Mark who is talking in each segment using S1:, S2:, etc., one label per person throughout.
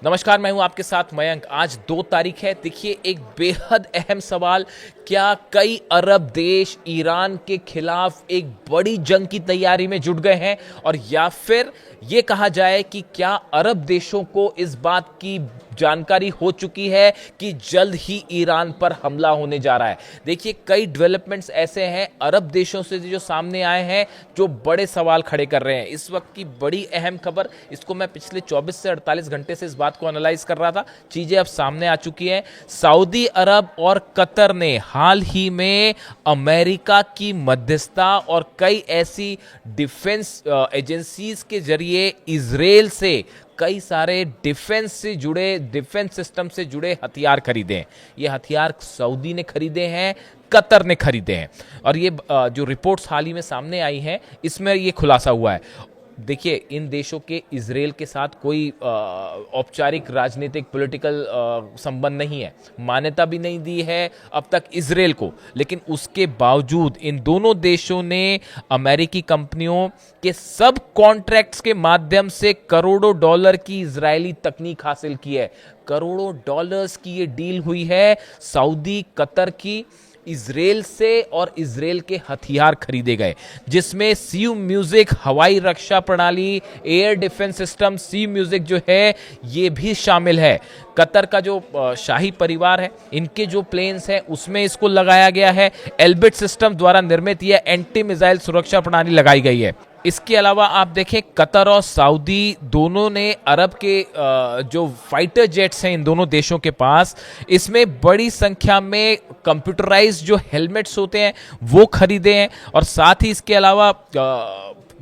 S1: नमस्कार, मैं हूं आपके साथ मयंक। आज 2 तारीख है। देखिए, एक बेहद अहम सवाल, क्या कई अरब देश ईरान के खिलाफ एक बड़ी जंग की तैयारी में जुट गए हैं, और या फिर ये कहा जाए कि क्या अरब देशों को इस बात की जानकारी हो चुकी है कि जल्द ही ईरान पर हमला होने जा रहा है। देखिए, कई डेवलपमेंट्स ऐसे हैं अरब देशों से जो सामने आए हैं, जो बड़े सवाल खड़े कर रहे हैं। इस वक्त की बड़ी अहम खबर, इसको मैं पिछले 24 से 48 घंटे से इस बात को एनालाइज कर रहा था। चीजें अब सामने आ चुकी हैं। सऊदी अरब और कतर ने हाल ही में अमेरिका की मध्यस्थता और कई ऐसी डिफेंस एजेंसीज के जरिए इजराइल से कई सारे डिफेंस सिस्टम से जुड़े हथियार खरीदे हैं। ये हथियार सऊदी ने खरीदे हैं, कतर ने खरीदे हैं, और ये जो रिपोर्ट्स हाल ही में सामने आई हैं, इसमें ये खुलासा हुआ है। देखिए, इन देशों के इजराइल के साथ कोई औपचारिक राजनीतिक पॉलिटिकल संबंध नहीं है, मान्यता भी नहीं दी है अब तक इजराइल को। लेकिन उसके बावजूद इन दोनों देशों ने अमेरिकी कंपनियों के सब कॉन्ट्रैक्ट्स के माध्यम से करोड़ों डॉलर की इजरायली तकनीक हासिल की है। करोड़ों डॉलर्स की ये डील हुई है सऊदी कतर की इजराइल से, और इजराइल के हथियार खरीदे गए, जिसमें सी म्यूजिक हवाई रक्षा प्रणाली, एयर डिफेंस सिस्टम, सी म्यूजिक जो है ये भी शामिल है। कतर का जो शाही परिवार है, इनके जो प्लेन्स हैं उसमें इसको लगाया गया है। एल्बिट सिस्टम द्वारा निर्मित यह एंटी मिसाइल सुरक्षा प्रणाली लगाई गई है। इसके अलावा आप देखें, कतर और सऊदी दोनों ने अरब के जो फाइटर जेट्स हैं इन दोनों देशों के पास, इसमें बड़ी संख्या में कंप्यूटराइज जो हेलमेट्स होते हैं वो खरीदे हैं, और साथ ही इसके अलावा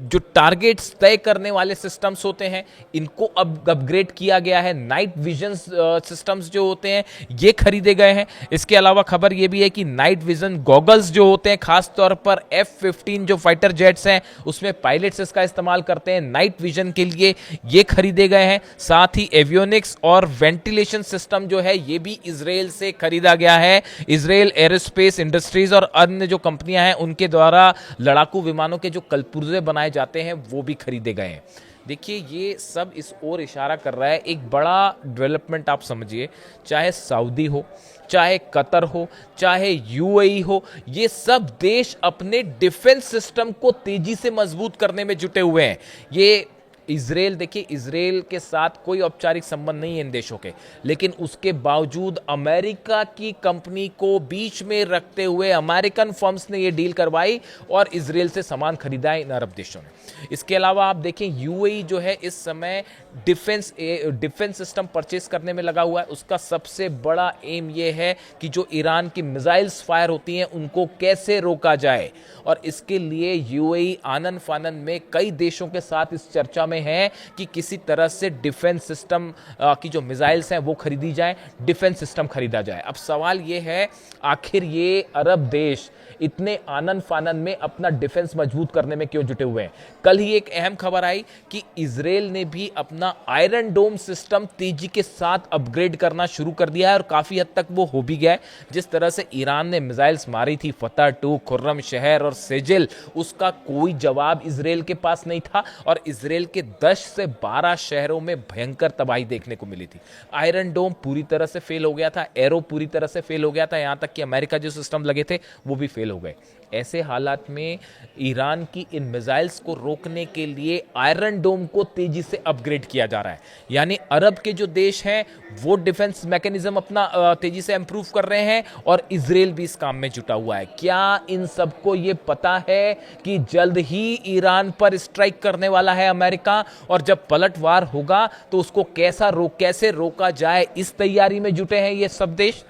S1: जो टारगेट्स तय करने वाले सिस्टम्स होते हैं इनको अब अपग्रेड किया गया है। नाइट विजन सिस्टम्स जो होते हैं ये खरीदे गए हैं। इसके अलावा खबर ये भी है कि नाइट विजन गॉगल्स जो होते हैं, खास तौर पर F-15 जो फाइटर जेट्स हैं उसमें पायलट्स इसका इस्तेमाल करते हैं नाइट विजन के लिए, ये खरीदे गए हैं। साथ ही एवियोनिक्स और वेंटिलेशन सिस्टम जो है ये भी इजराइल से खरीदा गया है। इजराइल एरोस्पेस इंडस्ट्रीज और अन्य जो कंपनियां हैं उनके द्वारा लड़ाकू विमानों के जो कलपुर्जे बनाए जाते हैं वो भी खरीदे गए हैं। देखिए, ये सब इस ओर इशारा कर रहा है, एक बड़ा डेवलपमेंट आप समझिए, चाहे सऊदी हो, चाहे कतर हो, चाहे यूएई हो, ये सब देश अपने डिफेंस सिस्टम को तेजी से मजबूत करने में जुटे हुए हैं। ये इजराइल, देखिए, इजराइल के साथ कोई औपचारिक संबंध नहीं है इन देशों के, लेकिन उसके बावजूद अमेरिका की कंपनी को बीच में रखते हुए अमेरिकन फर्म्स ने ये डील करवाई और इजराइल से सामान खरीदा है इन अरब देशों ने। इसके अलावा आप देखें, यूएई जो है इस समय डिफेंस सिस्टम परचेस करने में लगा हुआ है। उसका सबसे बड़ा एम ये है कि जो ईरान की मिसाइल्स फायर होती हैं उनको कैसे रोका जाए, और इसके लिए यूएई आनन फानन में कई देशों के साथ इस चर्चा में है कि किसी तरह से डिफेंस सिस्टम की जो मिसाइल्स हैं वो खरीदी जाए, डिफेंस सिस्टम खरीदा जाए। अब सवाल ये है, आखिर ये अरब देश इतने आनन फानन में अपना डिफेंस मजबूत करने में क्यों जुटे हुए हैं? कल ही एक अहम खबर आई कि इजराइल ने भी अपना आयरन डोम सिस्टम तेजी के साथ अपग्रेड करना शुरू कर दिया है, और काफी हद तक वो हो भी गया है। जिस तरह से ईरान ने मिसाइल्स मारी थी फतह 2, खुर्रम शहर और सेजिल, उसका कोई जवाब इजराइल के पास नहीं था, और इजराइल के 10 से 12 शहरों में भयंकर तबाही देखने को मिली थी। आयरन डोम पूरी तरह से फेल हो गया था, एरो पूरी तरह से फेल हो गया था, यहां तक कि अमेरिका जो सिस्टम लगे थे वो भी फेल हो गए। ऐसे हालात में ईरान की इन मिसाइल्स को रोकने के लिए आयरन डोम को तेजी से अपग्रेड किया जा रहा है। यानी अरब के जो देश हैं वो डिफेंस मैकेनिज्म अपना तेजी से इंप्रूव कर रहे हैं, और इजराइल भी इस काम में जुटा हुआ है। क्या इन सबको ये पता है कि जल्द ही ईरान पर स्ट्राइक करने वाला है अमेरिका, और जब पलटवार होगा तो उसको कैसे रोका जाए, इस तैयारी में जुटे हैं ये सब देश।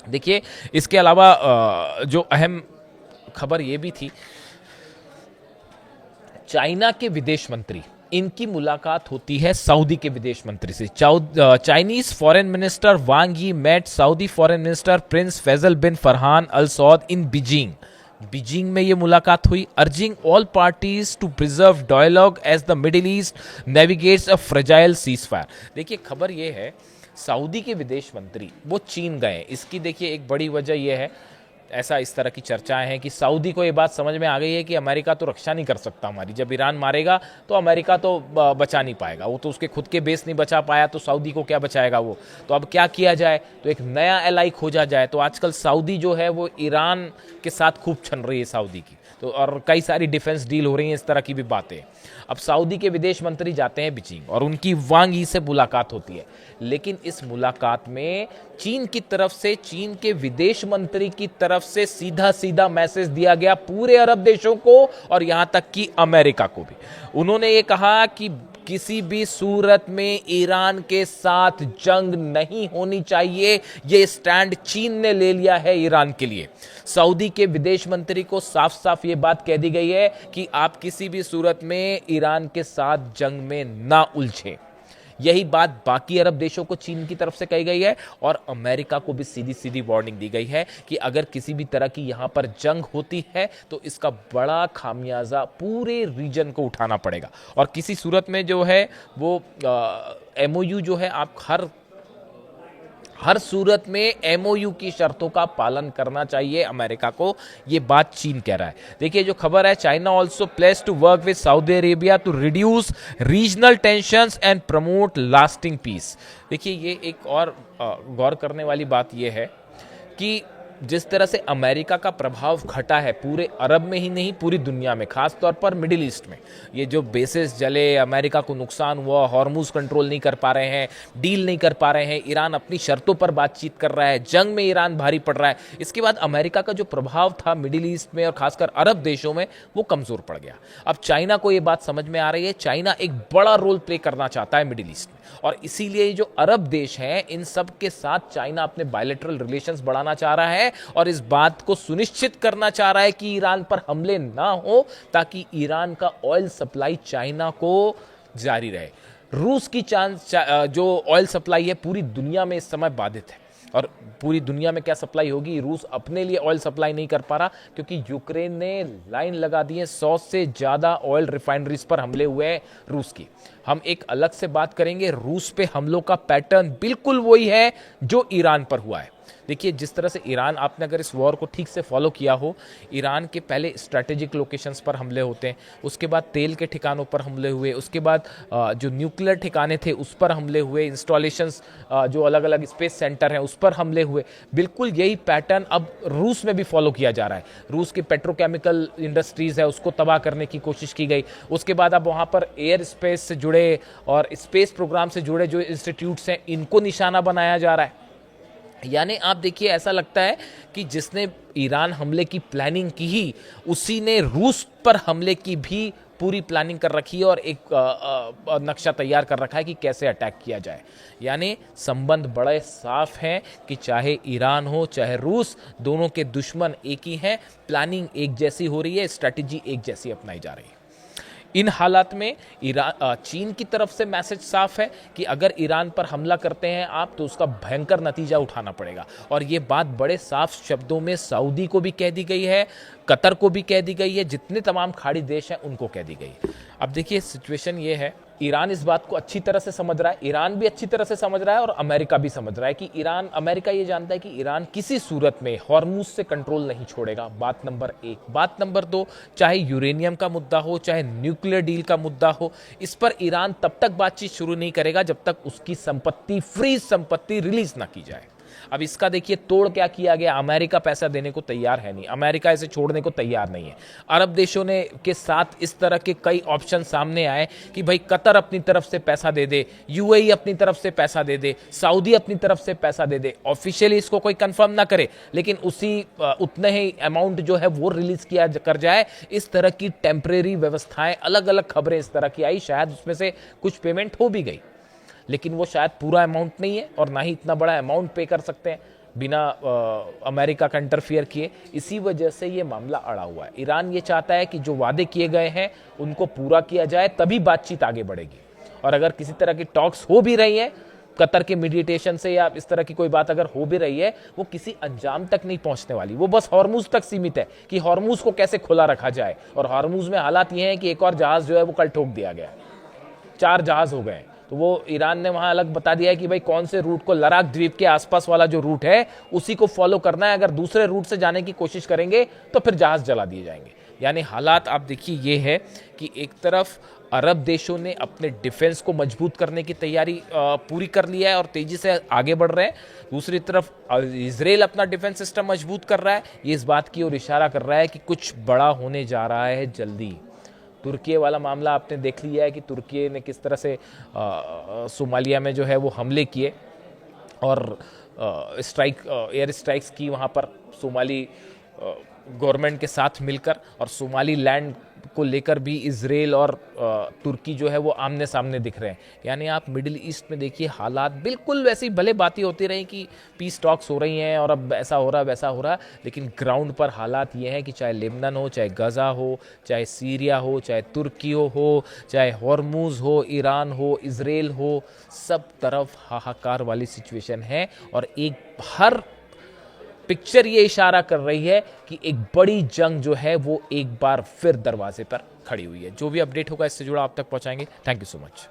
S1: देखिए, इसके अलावा जो अहम खबर ये भी थी, चाइना के विदेश मंत्री, इनकी मुलाकात होती है सऊदी के विदेश मंत्री से। Chinese foreign minister Wang Yi met Saudi foreign minister prince Faisal bin Farhan Al Saud in Beijing में ये मुलाकात हुई, urging all parties to preserve dialogue as the Middle East navigates a fragile ceasefire. देखिए, खबर ये है, Saudi के विदेश मंत्री वो चीन गए। इसकी देखिए एक बड़ी वजह यह है, ऐसा इस तरह की चर्चाएं हैं कि सऊदी को ये बात समझ में आ गई है कि अमेरिका तो रक्षा नहीं कर सकता हमारी, जब ईरान मारेगा तो अमेरिका तो बचा नहीं पाएगा, वो तो उसके खुद के बेस नहीं बचा पाया तो सऊदी को क्या बचाएगा वो। तो अब क्या किया जाए, तो एक नया एलाई खोजा जाए। तो आजकल सऊदी जो है वो ईरान के साथ खूब छन रही है सऊदी की, तो और कई सारी डिफेंस डील हो रही हैं, इस तरह की भी बातें। अब सऊदी के विदेश मंत्री जाते हैं बीजिंग और उनकी वांग यी से मुलाकात होती है, लेकिन इस मुलाकात में चीन की तरफ से, चीन के विदेश मंत्री की तरफ से सीधा सीधा मैसेज दिया गया पूरे अरब देशों को और यहां तक कि अमेरिका को भी। उन्होंने ये कहा कि किसी भी सूरत में ईरान के साथ जंग नहीं होनी चाहिए, ये स्टैंड चीन ने ले लिया है ईरान के लिए। सऊदी के विदेश मंत्री को साफ साफ ये बात कह दी गई है कि आप किसी भी सूरत में ईरान के साथ जंग में ना उलझें। यही बात बाकी अरब देशों को चीन की तरफ से कही गई है और अमेरिका को भी सीधी सीधी वार्निंग दी गई है कि अगर किसी भी तरह की यहां पर जंग होती है तो इसका बड़ा खामियाजा पूरे रीजन को उठाना पड़ेगा। और किसी सूरत में जो है वो एमओयू जो है, आप हर सूरत में एमओयू की शर्तों का पालन करना चाहिए अमेरिका को, ये बात चीन कह रहा है। देखिए जो खबर है, China also place to work with Saudi Arabia to reduce regional tensions and promote lasting peace. देखिए ये एक और गौर करने वाली बात यह है कि जिस तरह से अमेरिका का प्रभाव घटा है पूरे अरब में ही नहीं, पूरी दुनिया में, खास तौर पर मिडिल ईस्ट में, ये जो बेसिस जले, अमेरिका को नुकसान हुआ, हॉर्मुज कंट्रोल नहीं कर पा रहे हैं, डील नहीं कर पा रहे हैं, ईरान अपनी शर्तों पर बातचीत कर रहा है, जंग में ईरान भारी पड़ रहा है। इसके बाद अमेरिका का जो प्रभाव था मिडिल ईस्ट में और खासकर अरब देशों में, वो कमजोर पड़ गया। अब चाइना को ये बात समझ में आ रही है, चाइना एक बड़ा रोल प्ले करना चाहता है मिडिल ईस्ट में, और इसीलिए जो अरब देश हैं इन सब के साथ चाइना अपने बायलैटरल रिलेशंस बढ़ाना चाह रहा है और इस बात को सुनिश्चित करना चाह रहा है कि ईरान पर हमले ना हो, ताकि ईरान का ऑयल सप्लाई चाइना को जारी रहे। रूस की जो ऑयल सप्लाई है पूरी दुनिया में इस समय बाधित है, और पूरी दुनिया में क्या सप्लाई होगी, रूस अपने लिए ऑयल सप्लाई नहीं कर पा रहा क्योंकि यूक्रेन ने लाइन लगा दी है। 100 से ज़्यादा ऑयल रिफाइनरीज पर हमले हुए हैं रूस की। हम एक अलग से बात करेंगे, रूस पे हमलों का पैटर्न बिल्कुल वही है जो ईरान पर हुआ है। देखिए जिस तरह से ईरान, आपने अगर इस वॉर को ठीक से फॉलो किया हो, ईरान के पहले स्ट्रैटेजिक लोकेशंस पर हमले होते हैं, उसके बाद तेल के ठिकानों पर हमले हुए, उसके बाद जो न्यूक्लियर ठिकाने थे उस पर हमले हुए, इंस्टॉलेशंस जो अलग अलग स्पेस सेंटर हैं उस पर हमले हुए। बिल्कुल यही पैटर्न अब रूस में भी फॉलो किया जा रहा है। रूस की पेट्रोकेमिकल इंडस्ट्रीज है उसको तबाह करने की कोशिश की गई। उसके बाद अब वहाँ पर एयर स्पेस से जुड़े और स्पेस प्रोग्राम से जुड़े जो इंस्टीट्यूट्स हैं इनको निशाना बनाया जा रहा है। यानी आप देखिए ऐसा लगता है कि जिसने ईरान हमले की प्लानिंग की ही, उसी ने रूस पर हमले की भी पूरी प्लानिंग कर रखी है और एक नक्शा तैयार कर रखा है कि कैसे अटैक किया जाए। यानी संबंध बड़े साफ हैं कि चाहे ईरान हो चाहे रूस, दोनों के दुश्मन एक ही हैं, प्लानिंग एक जैसी हो रही है, स्ट्रैटेजी एक जैसी अपनाई जा रही है। इन हालात में चीन की तरफ से मैसेज साफ है कि अगर ईरान पर हमला करते हैं आप तो उसका भयंकर नतीजा उठाना पड़ेगा, और ये बात बड़े साफ शब्दों में सऊदी को भी कह दी गई है, कतर को भी कह दी गई है, जितने तमाम खाड़ी देश हैं उनको कह दी गई है। अब देखिए सिचुएशन ये है, ईरान इस बात को अच्छी तरह से समझ रहा है, ईरान भी अच्छी तरह से समझ रहा है और अमेरिका भी समझ रहा है कि अमेरिका ये जानता है कि ईरान किसी सूरत में हॉर्मुज से कंट्रोल नहीं छोड़ेगा। बात नंबर 1। बात नंबर 2, चाहे यूरेनियम का मुद्दा हो चाहे न्यूक्लियर डील का मुद्दा हो, इस पर ईरान तब तक बातचीत शुरू नहीं करेगा जब तक उसकी संपत्ति, फ्रीज संपत्ति रिलीज ना की जाए। अब इसका देखिए तोड़ क्या किया गया, अमेरिका पैसा देने को तैयार है नहीं, अमेरिका इसे छोड़ने को तैयार नहीं है। अरब देशों ने के साथ इस तरह के कई ऑप्शन सामने आए कि भाई कतर अपनी तरफ से पैसा दे दे, यूएई अपनी तरफ से पैसा दे दे, सऊदी अपनी तरफ से पैसा दे दे। ऑफिशियली इसको कोई कंफर्म ना करे लेकिन उतने ही अमाउंट जो है वो रिलीज किया कर जाए। इस तरह की टेम्परेरी व्यवस्थाएं, अलग अलग खबरें इस तरह की आई, शायद उसमें से कुछ पेमेंट हो भी गई लेकिन वो शायद पूरा अमाउंट नहीं है और ना ही इतना बड़ा अमाउंट पे कर सकते हैं बिना अमेरिका का इंटरफियर किए। इसी वजह से ये मामला अड़ा हुआ है। ईरान ये चाहता है कि जो वादे किए गए हैं उनको पूरा किया जाए, तभी बातचीत आगे बढ़ेगी। और अगर किसी तरह की टॉक्स हो भी रही है कतर के मीडिएशन से या इस तरह की कोई बात अगर हो भी रही है, वो किसी अंजाम तक नहीं पहुंचने वाली, वो बस हॉर्मुज तक सीमित है कि हॉर्मुज को कैसे खुला रखा जाए। और हॉर्मुज में हालात ये हैं कि एक और जहाज जो है वो कल ठोक दिया गया, 4 जहाज हो गए। तो वो ईरान ने वहां अलग बता दिया है कि भाई कौन से रूट को, लद्दाख द्वीप के आसपास वाला जो रूट है उसी को फॉलो करना है, अगर दूसरे रूट से जाने की कोशिश करेंगे तो फिर जहाज जला दिए जाएंगे। यानी हालात आप देखिए ये है कि एक तरफ अरब देशों ने अपने डिफेंस को मजबूत करने की तैयारी पूरी कर लिया है और तेजी से आगे बढ़ रहे हैं, दूसरी तरफ इजराइल अपना डिफेंस सिस्टम मजबूत कर रहा है। ये इस बात की ओर इशारा कर रहा है कि कुछ बड़ा होने जा रहा है जल्दी। तुर्की वाला मामला आपने देख लिया है कि तुर्की ने किस तरह से सोमालिया में जो है वो हमले किए और एयर स्ट्राइक्स की वहाँ पर सोमाली गवर्नमेंट के साथ मिलकर, और सोमाली लैंड को लेकर भी इजराइल और तुर्की जो है वो आमने सामने दिख रहे हैं। यानी आप मिडिल ईस्ट में देखिए हालात बिल्कुल वैसी भले बातें होती रही कि पीस टॉक्स हो रही हैं और अब ऐसा हो रहा वैसा हो रहा, लेकिन ग्राउंड पर हालात ये हैं कि चाहे लेबनान हो, चाहे गजा हो, चाहे सीरिया हो, चाहे तुर्की हो, चाहे हॉर्मुज हो, ईरान हो, इजराइल हो, सब तरफ हाहाकार वाली सिचुएशन है। और एक हर पिक्चर ये इशारा कर रही है कि एक बड़ी जंग जो है वो एक बार फिर दरवाजे पर खड़ी हुई है। जो भी अपडेट होगा इससे जुड़ा आप तक पहुंचाएंगे। Thank you so much.